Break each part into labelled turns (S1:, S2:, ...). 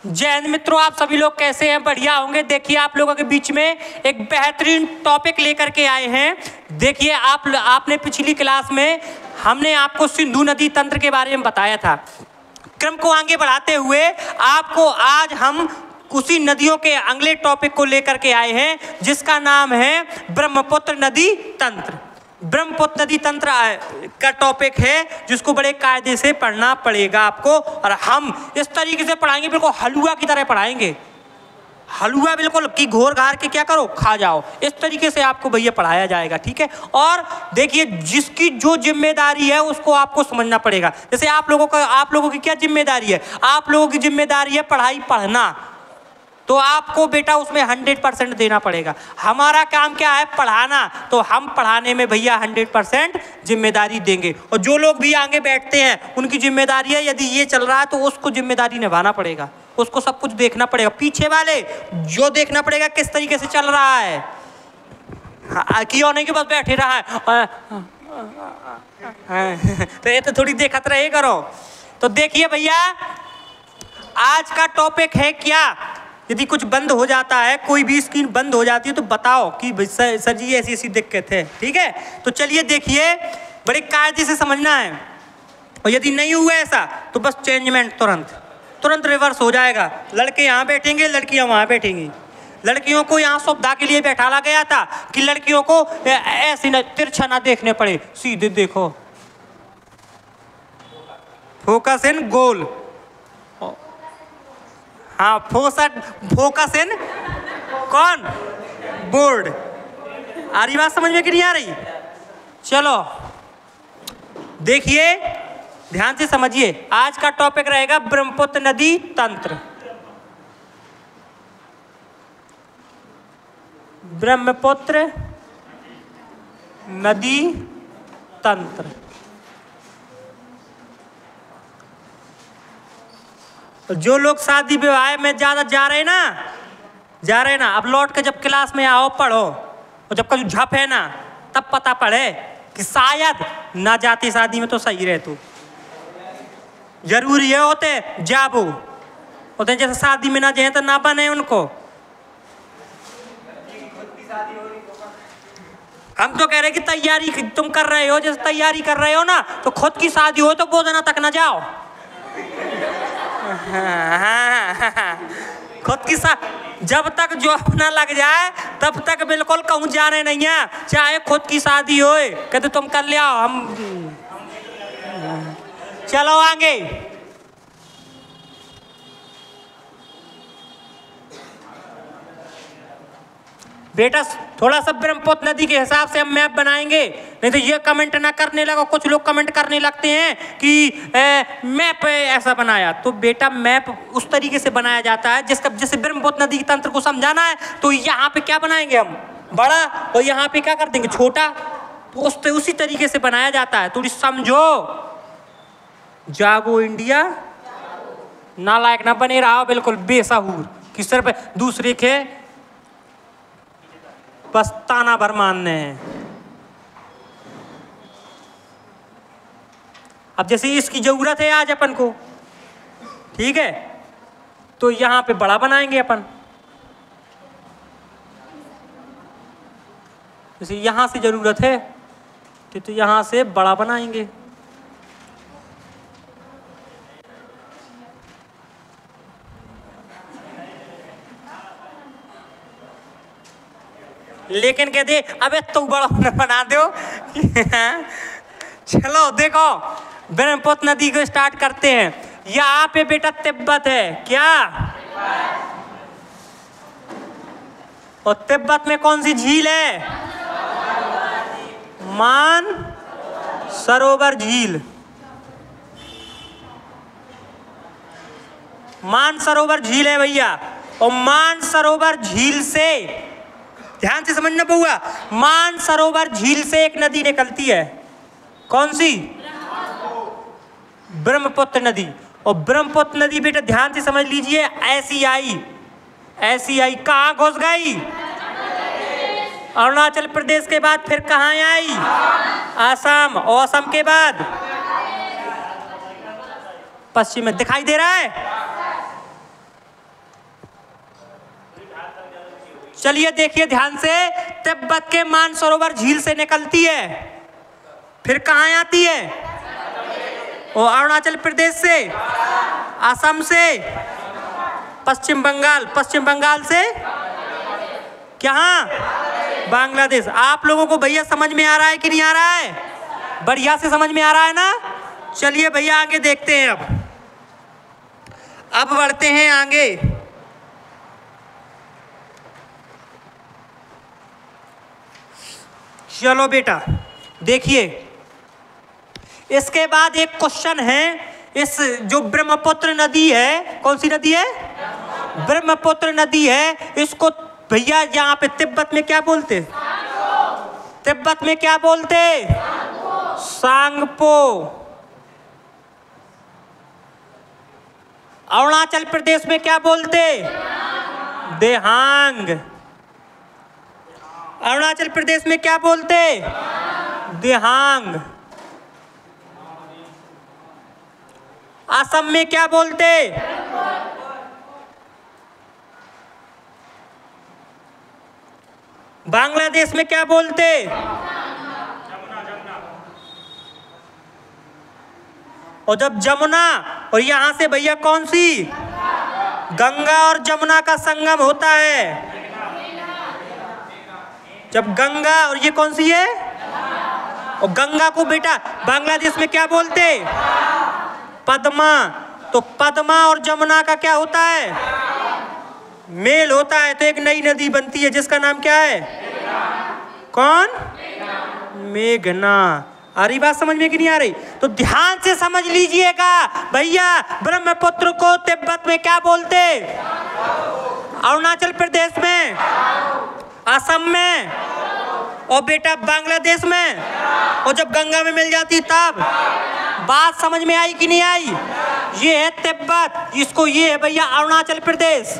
S1: जय हिंद मित्रों, आप सभी लोग कैसे हैं? बढ़िया होंगे। देखिए आप लोगों के बीच में एक बेहतरीन टॉपिक लेकर के आए हैं। देखिए आपने पिछली क्लास में हमने आपको सिंधु नदी तंत्र के बारे में बताया था। क्रम को आगे बढ़ाते हुए आपको आज हम उसी नदियों के अगले टॉपिक को लेकर के आए हैं, जिसका नाम है ब्रह्मपुत्र नदी तंत्र। ब्रह्मपुत्र नदी तंत्र का टॉपिक है जिसको बड़े कायदे से पढ़ना पड़ेगा आपको, और हम इस तरीके से पढ़ाएंगे, बिल्कुल हलवा की तरह पढ़ाएंगे। हलवा बिल्कुल कि घोर घार के क्या करो, खा जाओ, इस तरीके से आपको भैया पढ़ाया जाएगा, ठीक है। और देखिए जिसकी जो जिम्मेदारी है उसको आपको समझना पड़ेगा। जैसे आप लोगों की क्या जिम्मेदारी है? आप लोगों की जिम्मेदारी है पढ़ाई पढ़ना, तो आपको बेटा उसमें 100% देना पड़ेगा। हमारा काम क्या है? पढ़ाना, तो हम पढ़ाने में भैया 100% जिम्मेदारी देंगे। और जो लोग भी आगे बैठते हैं उनकी जिम्मेदारी है, यदि ये चल रहा है तो उसको जिम्मेदारी निभाना पड़ेगा, उसको सब कुछ देखना पड़ेगा। पीछे वाले जो देखना पड़ेगा किस तरीके से चल रहा है, क्यों नहीं कि बस बैठे रहा है तो ये तो थोड़ी देखत रहे करो। तो देखिए भैया आज का टॉपिक है क्या, यदि कुछ बंद हो जाता है, कोई भी स्क्रीन बंद हो जाती है तो बताओ कि सर जी ऐसी ऐसी दिक्कत है, ठीक है। तो चलिए देखिए बड़े कायदे से समझना है, और यदि नहीं हुआ ऐसा तो बस चेंजमेंट तुरंत रिवर्स हो जाएगा। लड़के यहाँ बैठेंगे, लड़कियाँ वहाँ बैठेंगी। लड़कियों को यहाँ सुविधा के लिए बैठाला गया था कि लड़कियों को ऐसी न तिरछा ना देखने पड़े, सीधे देखो, फोकस इन गोल। हाँ, फोकस इन कौन? बोर्ड। आ रही बात समझ में कि नहीं आ रही? चलो देखिए ध्यान से समझिए, आज का टॉपिक रहेगा ब्रह्मपुत्र नदी तंत्र। ब्रह्मपुत्र नदी तंत्र। जो लोग शादी विवाह में ज्यादा जा रहे हैं ना, अब लौट के जब क्लास में आओ पढ़ो, और जब कभी झप है ना तब पता पड़े कि शायद ना जाती शादी में तो सही रहे। तू जरूरी है होते जाबो होते, जैसे शादी में ना जाए तो ना बने उनको। हम तो कह रहे कि तैयारी तुम कर रहे हो, जैसे तैयारी कर रहे हो ना, तो खुद की शादी हो तो बोझना तक ना जाओ। खुद की जब तक जो अपना लग जाए तब तक बिल्कुल कहूँ जाने नहीं है, चाहे खुद की शादी हो। कहते तुम कर लिया, हम चलो आगे। बेटा थोड़ा सा ब्रह्मपुत्र नदी के हिसाब से हम मैप बनाएंगे, नहीं तो ये कमेंट ना करने लगा। कुछ लोग कमेंट करने लगते हैं कि मैप ऐसा बनाया, तो बेटा मैप उस तरीके से बनाया जाता है जैसे ब्रह्मपुत्र नदी तंत्र को समझाना है तो यहाँ पे क्या बनाएंगे हम? बड़ा, और यहाँ पे क्या कर देंगे? छोटा। तो उसी तरीके से बनाया जाता है, थोड़ी समझो। जागो इंडिया, नालायक ना बने रहा बिल्कुल बेसहूर कि सिर्फ दूसरे के बस ताना भर मानने हैं। अब जैसे इसकी जरूरत है आज अपन को, ठीक है, तो यहां पे बड़ा बनाएंगे अपन। जैसे यहां से जरूरत है तो यहां से बड़ा बनाएंगे। लेकिन कहते अबे तू बड़ा बना दो। चलो देखो ब्रह्मपुत्र नदी को स्टार्ट करते हैं। यहाँ पे बेटा तिब्बत है, क्या? और तिब्बत में कौन सी झील है? मान सरोवर झील। मान सरोवर झील है भैया, और मान सरोवर झील से ध्यान से समझना पड़ेगा, मान सरोवर झील से एक नदी निकलती है। कौन सी? ब्रह्मपुत्र नदी। और ब्रह्मपुत्र नदी बेटा ध्यान से समझ लीजिए, ऐसी आई कहाँ घुस गई? अरुणाचल प्रदेश के बाद फिर कहाँ आई? असम, और असम के बाद पश्चिम में। दिखाई दे रहा है? चलिए देखिए ध्यान से, तिब्बत के मानसरोवर झील से निकलती है, फिर कहाँ आती है? और अरुणाचल प्रदेश से, असम से, पश्चिम बंगाल से कहाँ? बांग्लादेश। आप लोगों को भैया समझ में आ रहा है कि नहीं आ रहा है? बढ़िया से समझ में आ रहा है ना? चलिए भैया आगे देखते हैं। अब बढ़ते हैं आगे। चलो बेटा देखिए, इसके बाद एक क्वेश्चन है। इस जो ब्रह्मपुत्र नदी है, कौन सी नदी है? ब्रह्मपुत्र नदी है। इसको भैया यहाँ पे तिब्बत में क्या बोलते? तिब्बत में क्या बोलते? सांगपो। अरुणाचल प्रदेश में क्या बोलते? देहांग। अरुणाचल प्रदेश में क्या बोलते? देहांग। असम में क्या बोलते? बांग्लादेश में क्या बोलते? और जब जमुना और यहां से भैया कौन सी? गंगा और जमुना का संगम होता है, जब गंगा और ये कौन सी है? और गंगा को बेटा बांग्लादेश में क्या बोलते? पद्मा। तो पद्मा और जमुना का क्या होता है? मेल होता है, तो एक नई नदी बनती है जिसका नाम क्या है? कौन? मेघना। आ रही बात समझ में कि नहीं आ रही? तो ध्यान से समझ लीजिएगा भैया, ब्रह्मपुत्र को तिब्बत में क्या बोलते? अरुणाचल प्रदेश में, असम में, और बेटा बांग्लादेश में। और जब गंगा में मिल जाती तब। बात समझ में आई कि नहीं आई? ये है तिब्बत, इसको ये है भैया अरुणाचल प्रदेश।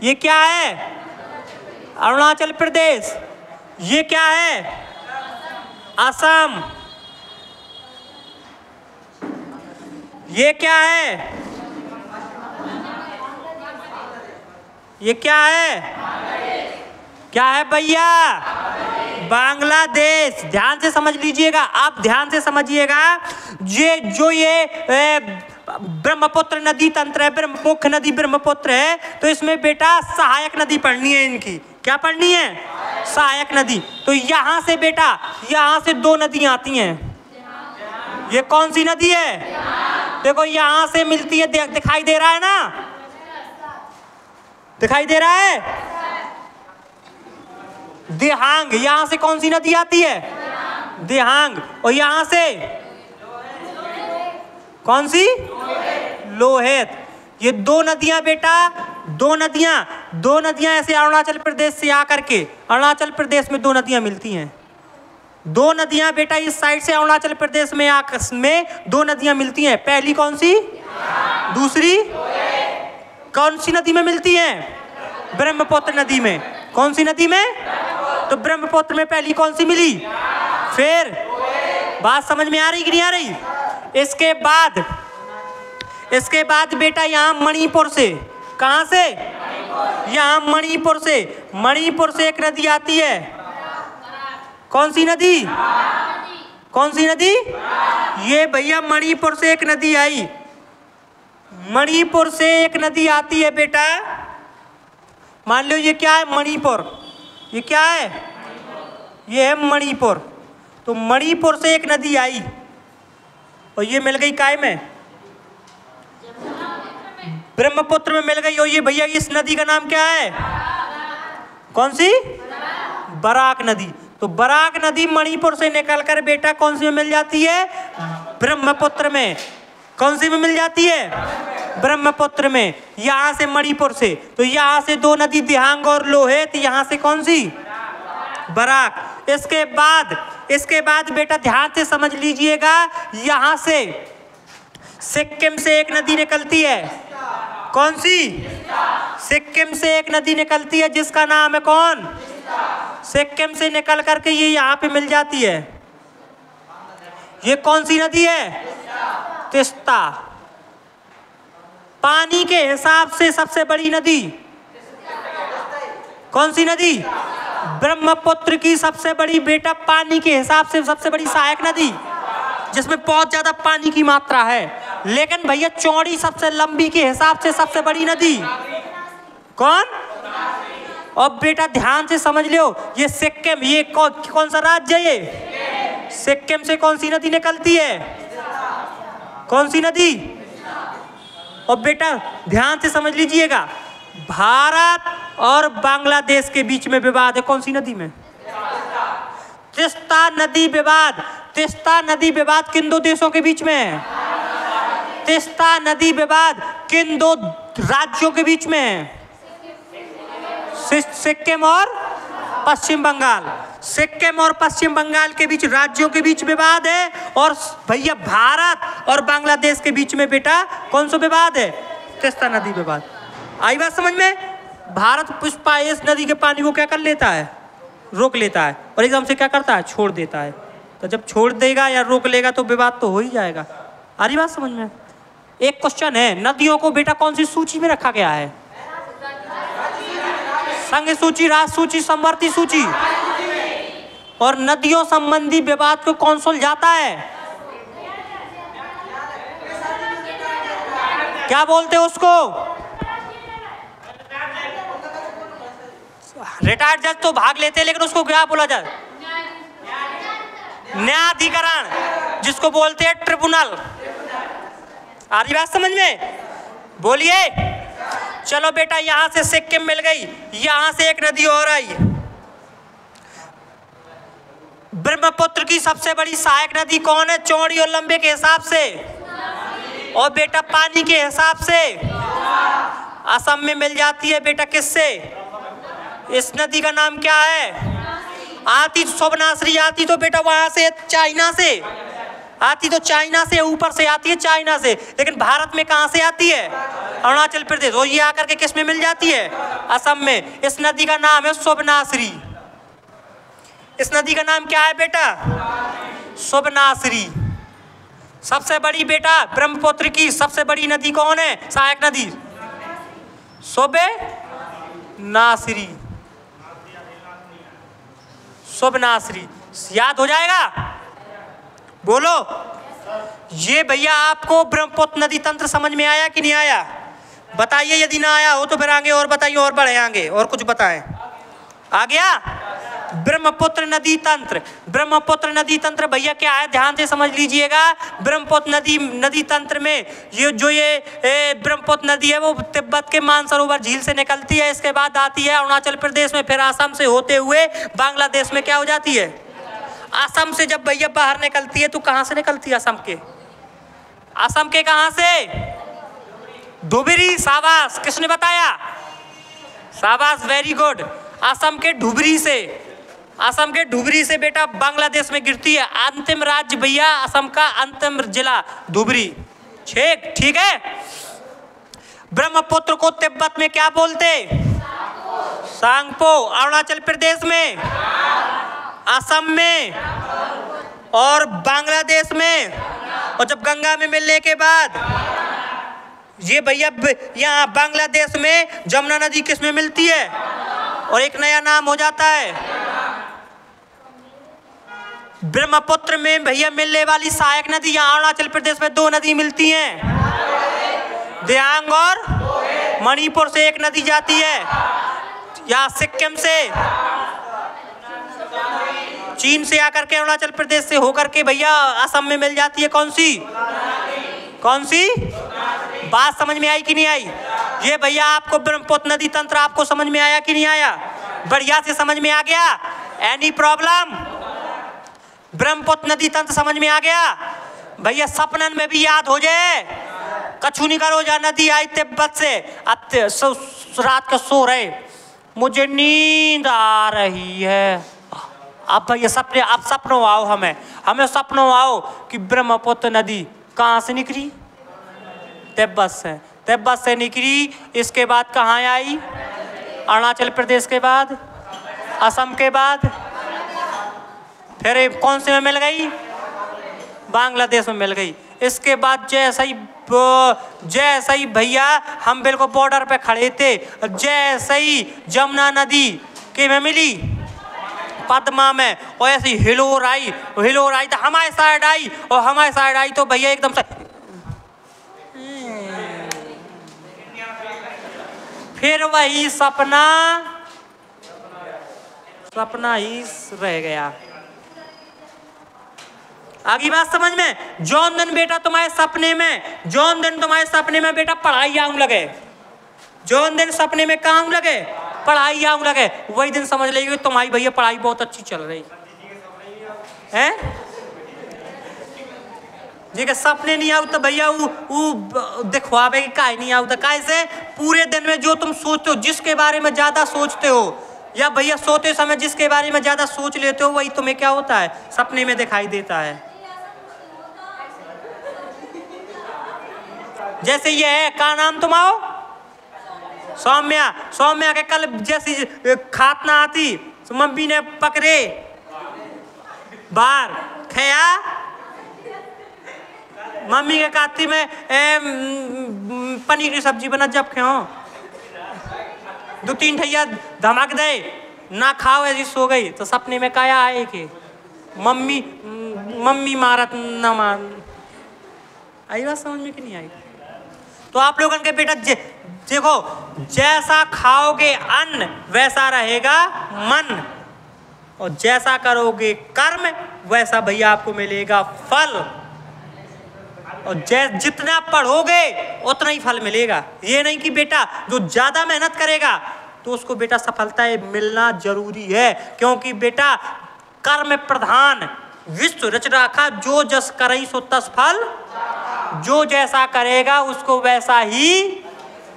S1: ये क्या है? अरुणाचल प्रदेश। ये क्या है? असम। ये क्या है? ये क्या है? क्या है भैया? बांग्लादेश। ध्यान से समझ लीजिएगा, आप ध्यान से समझिएगा। ये जो ये ब्रह्मपुत्र नदी तंत्र है, मुख्य नदी ब्रह्मपुत्र है, तो इसमें बेटा सहायक नदी पढ़नी है इनकी। क्या पढ़नी है? सहायक नदी। तो यहाँ से बेटा, यहाँ से दो नदियाँ आती हैं। ये कौन सी नदी है? देखो यहाँ से मिलती है, दिखाई दे रहा है ना? दिखाई दे रहा है? देहांग। यहाँ से कौन सी नदी आती है? देहांग। और यहाँ से कौन सी? लोहित। ये दो नदियां बेटा, दो नदियां ऐसे अरुणाचल प्रदेश से आकर के, अरुणाचल प्रदेश में दो नदियां मिलती हैं। दो नदियां बेटा इस साइड से अरुणाचल प्रदेश में आपस में दो नदियां मिलती हैं। पहली कौन सी? दूसरी कौन सी नदी में मिलती हैं? ब्रह्मपुत्र नदी में। कौन सी नदी में? तो ब्रह्मपुत्र में पहली कौन सी मिली? फिर बात समझ में आ रही कि नहीं आ रही? इसके बाद बेटा यहाँ मणिपुर से, कहाँ से? यहाँ मणिपुर से एक नदी आती है। कौन सी नदी? कौन सी नदी? ये भैया मणिपुर से एक नदी आई। मणिपुर से एक नदी आती है बेटा। मान लो ये क्या है? मणिपुर। ये क्या है? ये है मणिपुर। तो मणिपुर से एक नदी आई और ये मिल गई काय में? ब्रह्मपुत्र में मिल गई। और ये भैया इस नदी का नाम क्या है? कौन सी? बराक नदी। तो बराक नदी मणिपुर से निकलकर बेटा कौन सी में मिल जाती है? ब्रह्मपुत्र में। कौन सी में मिल जाती है? ब्रह्मपुत्र में। यहाँ से मणिपुर से, तो यहाँ से दो नदी दिहांग और लोहित, यहाँ से कौन सी? बराक। इसके बाद बेटा ध्यान से समझ लीजिएगा, यहाँ से सिक्किम से एक नदी निकलती है। कौन सी? सिक्किम से एक नदी निकलती है जिसका नाम है कौन? सिक्किम से निकल करके ये यहाँ पे मिल जाती है। ये कौन सी नदी है? तीस्ता। पानी के हिसाब से सबसे बड़ी नदी कौन सी नदी? ब्रह्मपुत्र की सबसे बड़ी बेटा पानी के हिसाब से सबसे बड़ी सहायक नदी, जिसमें बहुत ज्यादा पानी की मात्रा है। लेकिन भैया चौड़ी सबसे लंबी के हिसाब से सबसे बड़ी नदी कौन? और बेटा ध्यान से समझ लो, ये सिक्किम, ये कौन सा राज्य है? ये सिक्किम से कौन सी नदी निकलती है? कौन सी नदी? और बेटा ध्यान से समझ लीजिएगा, भारत और बांग्लादेश के बीच में विवाद है कौन सी नदी में? तिस्ता नदी विवाद। तिस्ता नदी विवाद किन दो देशों के बीच में है? तिस्ता नदी विवाद किन दो राज्यों के बीच में है? सिक्किम और पश्चिम बंगाल। सिक्किम और पश्चिम बंगाल के बीच राज्यों के बीच विवाद है। और भैया भारत और बांग्लादेश के बीच में बेटा कौन सा विवाद है? तिस्ता नदी विवाद। आई बात समझ में? भारत पुष्पा इस नदी के पानी को क्या कर लेता है? रोक लेता है। और एकदम से क्या करता है? छोड़ देता है। तो जब छोड़ देगा या रोक लेगा तो विवाद तो हो ही जाएगा। आ रही बात समझ में? एक क्वेश्चन है, नदियों को बेटा कौन सी सूची में रखा गया है? संघ सूची, राष्ट्र सूची, समवर्ती सूची। और नदियों संबंधी विवाद को कौन सुलझाता है? क्या बोलते हैं उसको? रिटायर्ड जज तो भाग लेते हैं, लेकिन उसको क्या बोला जाए? न्यायाधिकरण, जिसको बोलते हैं ट्रिब्यूनल। आ रही बात समझ में? बोलिए। चलो बेटा, यहां से सिक्किम मिल गई, यहां से एक नदी और आई। ब्रह्मपुत्र की सबसे बड़ी सहायक नदी कौन है? चौड़ी और लंबे के हिसाब से, और बेटा पानी के हिसाब से असम में मिल जाती है बेटा किससे? इस नदी का नाम क्या है? आती सुबनासरी आती तो बेटा वहां से, चाइना से आती, तो चाइना से ऊपर से आती है, चाइना से। लेकिन भारत में कहां से आती है? अरुणाचल प्रदेश। और ये आकर के किस में मिल जाती है? असम में। इस नदी का नाम है सुबनासरी। इस नदी का नाम क्या है बेटा? सुबनासरी। सबसे बड़ी बेटा ब्रह्मपुत्र की सबसे बड़ी नदी कौन है? सहायक नदी सुबनासरी। सुबनासरी याद हो जाएगा? बोलो। ये भैया आपको ब्रह्मपुत्र नदी तंत्र समझ में आया कि नहीं आया? बताइए, यदि ना आया हो तो फिर आगे और बताइए, और बढ़े आगे और कुछ बताएं। आ गया? ब्रह्मपुत्र नदी तंत्र। ब्रह्मपुत्र नदी तंत्र भैया क्या है? ध्यान से समझ लीजिएगा। ब्रह्मपुत्र नदी तंत्र में ये ब्रह्मपुत्र नदी है वो तिब्बत के मानसरोवर झील से निकलती है, इसके बाद आती है अरुणाचल प्रदेश में, फिर असम से होते हुए बांग्लादेश में क्या हो जाती है? असम से जब भैया बाहर निकलती है तो कहां से निकलती है? असम के। असम के कहां से? धुबरी। शाबाश, किसने बताया? शाबाश, वेरी गुड। असम के धुबरी से, असम के धुबरी से बेटा बांग्लादेश में गिरती है। अंतिम राज्य भैया असम का अंतिम जिला धुबरी। ठीक है। ब्रह्मपुत्र को तिब्बत में क्या बोलते? सांगपो। अरुणाचल प्रदेश में, असम में और बांग्लादेश में। और जब गंगा में मिलने के बाद ये भैया यहाँ बांग्लादेश में जमुना नदी किस में मिलती है? और एक नया नाम हो जाता है ब्रह्मपुत्र में भैया मिलने वाली सहायक नदी। यहाँ अरुणाचल प्रदेश में दो नदी मिलती हैं, दियांग और मणिपुर से एक नदी जाती है। यहाँ सिक्किम से, चीन से आकर के अरुणाचल प्रदेश से होकर के भैया असम में मिल जाती है। कौन सी? कौन सी? बात समझ में आई कि नहीं आई? ये भैया आपको ब्रह्मपुत्र नदी तंत्र आपको समझ में आया कि नहीं आया? बढ़िया से समझ में आ गया? Any problem? ब्रह्मपुत्र नदी तंत्र समझ में आ गया? भैया सपनन में भी याद हो जाए। कछु नहीं करो, जा नदी आई तिब्बत से, रात का सो रहे, मुझे नींद आ रही है। अब भैया सपने, अब सपनों आओ, हमें सपनों आओ कि ब्रह्मपुत्र नदी कहाँ से निकली? तिब्बत से। तिब्बत से निकली, इसके बाद कहाँ आई? अरुणाचल प्रदेश के बाद, असम के बाद, फिर कौन से में मिल गई? बांग्लादेश में मिल गई। इसके बाद जैसा ही भैया हम बिल्कुल बॉर्डर पे खड़े थे, जैसे ही जमुना नदी के में मिली पद्मा में, और ऐसी हिलोर आई तो हमारे साइड आई, और हमारे साइड आई तो भैया एकदम से फिर वही सपना ही रह गया। आगे बात समझ में? जौन दिन बेटा तुम्हारे सपने में बेटा पढ़ाई आऊं लगे, जौन दिन सपने में काम लगे, पढ़ाई आऊं लगे, वही दिन समझ लेगी तुम्हारी भैया पढ़ाई बहुत अच्छी चल रही है। जी के सपने नहीं आऊ तो भैया वो दिखवावे कि काहे नहीं आऊ, तो काहे से पूरे दिन में जो तुम सोचते हो, जिसके बारे में ज्यादा सोचते हो, या भैया सोते समय जिसके बारे में ज्यादा सोच लेते हो, वही तुम्हें क्या होता है, सपने में दिखाई देता है। जैसे ये है, का नाम तुम आओ? सौम्या के कल जैसी खातना आती तो मम्मी ने पकड़े बाहर खया, मम्मी के काती में पनीर की सब्जी बना, जब खे 2-3 ठैया धमक दे ना खाओ, ऐसी सो गई तो सपने में काया आए कि मम्मी मारत ना मार। आई बात समझ में कि नहीं आई? तो आप लोगों के बेटा देखो, जैसा खाओगे अन्न वैसा रहेगा मन, और जैसा करोगे कर्म वैसा भैया आपको मिलेगा फल, और जितना पढ़ोगे उतना ही फल मिलेगा। ये नहीं कि बेटा जो ज्यादा मेहनत करेगा तो उसको बेटा सफलता मिलना जरूरी है, क्योंकि बेटा कर्म प्रधान विश्व रच रखा, जो जस करई सो तस फल, जो जैसा करेगा उसको वैसा ही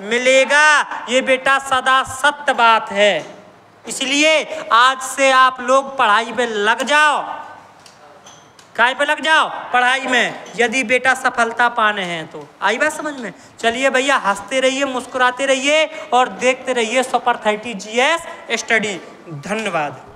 S1: मिलेगा। ये बेटा सदा सत्य बात है। इसलिए आज से आप लोग पढ़ाई पे लग जाओ। काय पे लग जाओ? पढ़ाई में, यदि बेटा सफलता पाने हैं तो। आई बात समझ में? चलिए भैया, हंसते रहिए, मुस्कुराते रहिए और देखते रहिए सुपर 30 GS स्टडी। धन्यवाद।